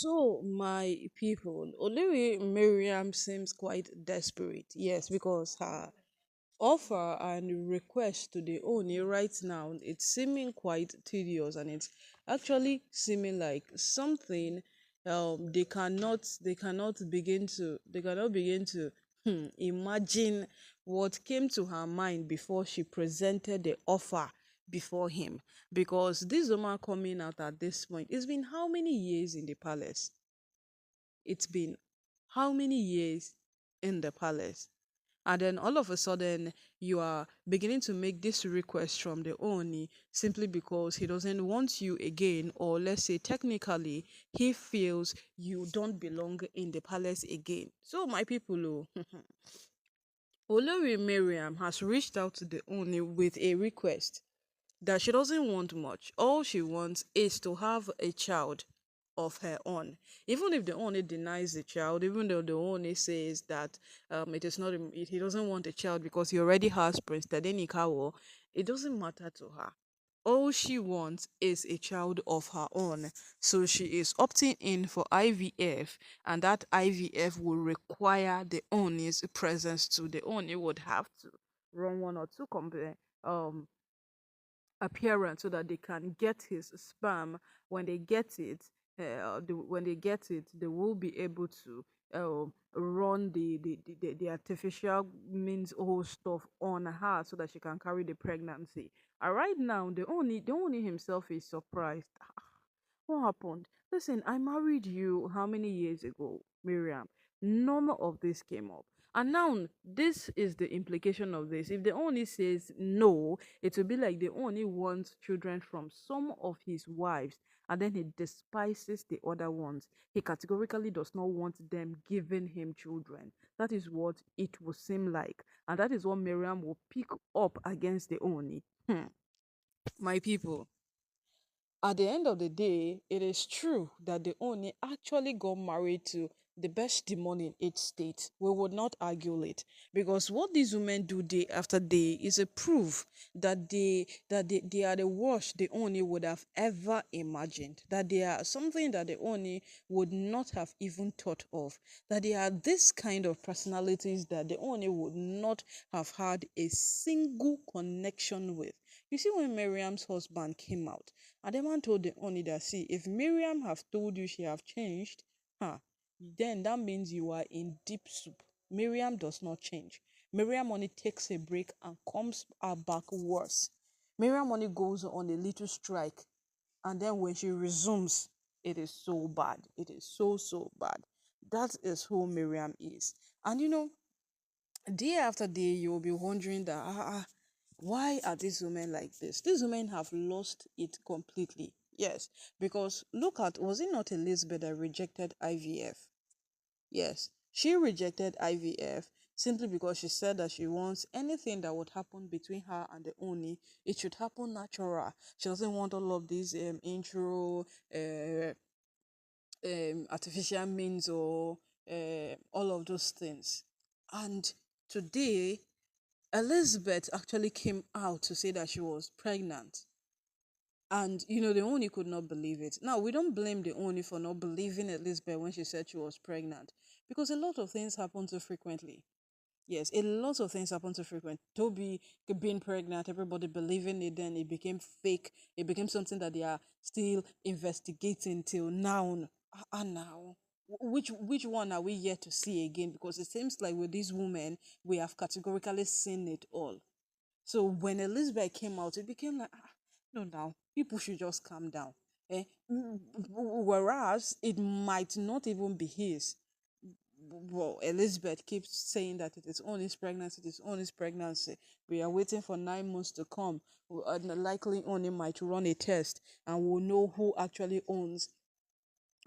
So, my people, Olori Miriam seems quite desperate. Yes, because her offer and request to the Oni right now, it's seeming quite tedious, and it's actually seeming like something they cannot begin to imagine what came to her mind before she presented the offer before him. Because this woman coming out at this point, it's been how many years in the palace? It's been how many years in the palace? And then all of a sudden, you are beginning to make this request from the Oni simply because he doesn't want you again, or let's say technically, he feels you don't belong in the palace again. So, my people, oh, Olori Miriam has reached out to the Oni with a request that she doesn't want much. All she wants is to have a child of her own. Even if the owner denies the child, even though the owner says that it is not, he doesn't want a child because he already has Prince Tadenikawo, it doesn't matter to her. All she wants is a child of her own. So she is opting in for IVF, and that IVF will require the owner's presence too. The owner would have to run one or two um appearance so that they can get his sperm. When they get it, when they get it, they will be able to run the artificial means whole stuff on her so that she can carry the pregnancy. And right now, the only himself is surprised. What happened? Listen, I married you how many years ago, Miriam? None of this came up. And now, this is the implication of this. If the only says no, it will be like the only wants children from some of his wives, and then he despises the other ones. He categorically does not want them giving him children. That is what it will seem like. And that is what Miriam will pick up against the Oni. My people, at the end of the day, it is true that the Oni actually got married to the best demon in each state. We would not argue it, because what these women do day after day is a proof that they are the worst the Oni would have ever imagined. That they are something that the Oni would not have even thought of. That they are this kind of personalities that the Oni would not have had a single connection with. You see, when Miriam's husband came out, and the man told the Oni that, see, if Miriam have told you she have changed, huh, then that means you are in deep soup. Miriam does not change. Miriam only takes a break and comes back worse. Miriam only goes on a little strike, and then when she resumes, it is so bad. It is so, so bad. That is who Miriam is. And day after day, you will be wondering that, why are these women like this? These women have lost it completely. Yes, because look at, was it not Elizabeth that rejected IVF? Yes, she rejected IVF simply because she said that she wants anything that would happen between her and the Oni, it should happen natural. She doesn't want all of these intro, artificial means, or all of those things. And today, Elizabeth actually came out to say that she was pregnant. And the Oni could not believe it. Now, we don't blame the Oni for not believing Elizabeth when she said she was pregnant, because a lot of things happen too frequently. Yes, a lot of things happen too frequent. Toby being pregnant, everybody believing it, then it became fake. It became something that they are still investigating till now. Now, which one are we yet to see again? Because it seems like with these women, we have categorically seen it all. So when Elizabeth came out, it became like, no, now people should just calm down. Eh? Whereas it might not even be his. Well, Elizabeth keeps saying that it is on his pregnancy, it is on his pregnancy. We are waiting for 9 months to come. Likely only might run a test, and we'll know who actually owns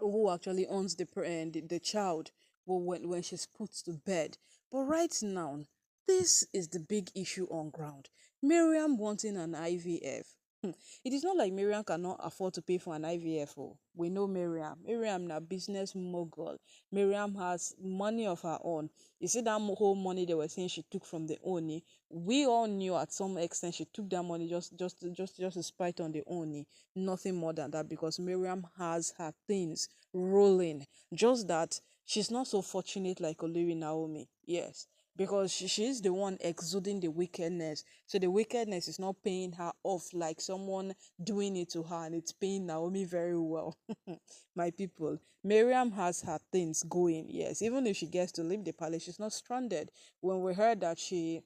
the child, well, when she's put to bed. But right now, this is the big issue on ground. Miriam wanting an IVF. It is not like Miriam cannot afford to pay for an IVF. Oh. We know Miriam. Miriam na business mogul. Miriam has money of her own. You see that whole money they were saying she took from the Oni. We all knew at some extent she took that money just to spite on the Oni. Nothing more than that, because Miriam has her things rolling. Just that she's not so fortunate like Olori Naomi. Yes, because she's the one exuding the wickedness. So the wickedness is not paying her off like someone doing it to her, and it's paying Naomi very well. My people, Miriam has her things going. Yes, even if she gets to leave the palace, she's not stranded. When we heard that she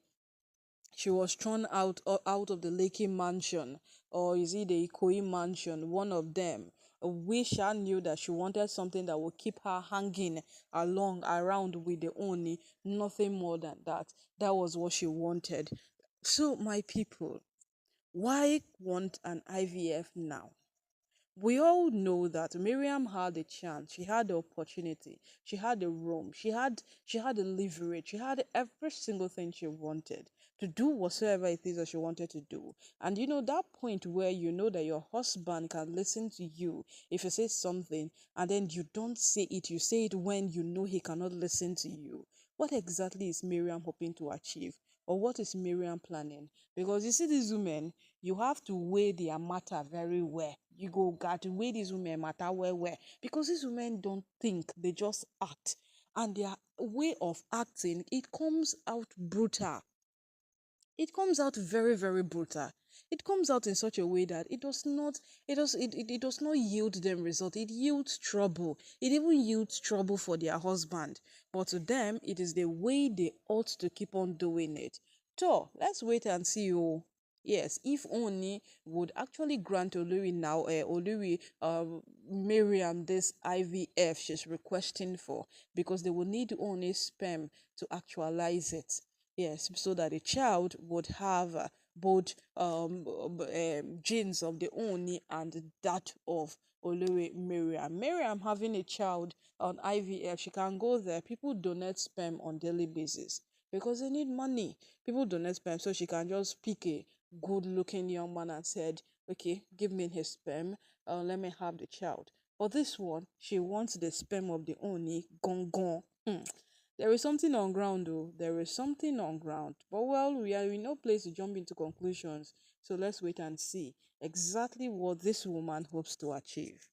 was thrown out of the Lakey mansion, or is it the Ikoyi mansion, one of them. We sure knew that she wanted something that would keep her hanging along around with the Oni, nothing more than that. That was what she wanted. So, my people, why want an IVF now? We all know that Miriam had a chance, she had the opportunity, she had the room, she had the leverage, she had every single thing she wanted to do whatsoever it is that she wanted to do. And you know that point where you know that your husband can listen to you if you say something, and then you don't say it, you say it when you know he cannot listen to you. What exactly is Miriam hoping to achieve? Or what is Miriam planning? Because you see, these women, you have to weigh their matter very well. You go got to weigh these women matter well, because these women don't think, they just act, and their way of acting, it comes out brutal. It comes out very, very brutal. It comes out in such a way that it does not yield them result. It yields trouble. It even yields trouble for their husband. But to them, it is the way they ought to keep on doing it. So let's wait and see. Oh, yes, if only would actually grant Oluri now, Oluri Miriam this IVF she's requesting for, because they will need only sperm to actualize it. Yes, so that the child would have both genes of the Oni and that of Olori Miriam. Miriam having a child on IVF, she can go there. People donate sperm on daily basis because they need money. People donate sperm, so she can just pick a good-looking young man and said, "Okay, give me his sperm. Let me have the child." For this one, she wants the sperm of the Oni gone gone. There is something on ground, though. There is something on ground. But well, we are in no place to jump into conclusions. So let's wait and see exactly what this woman hopes to achieve.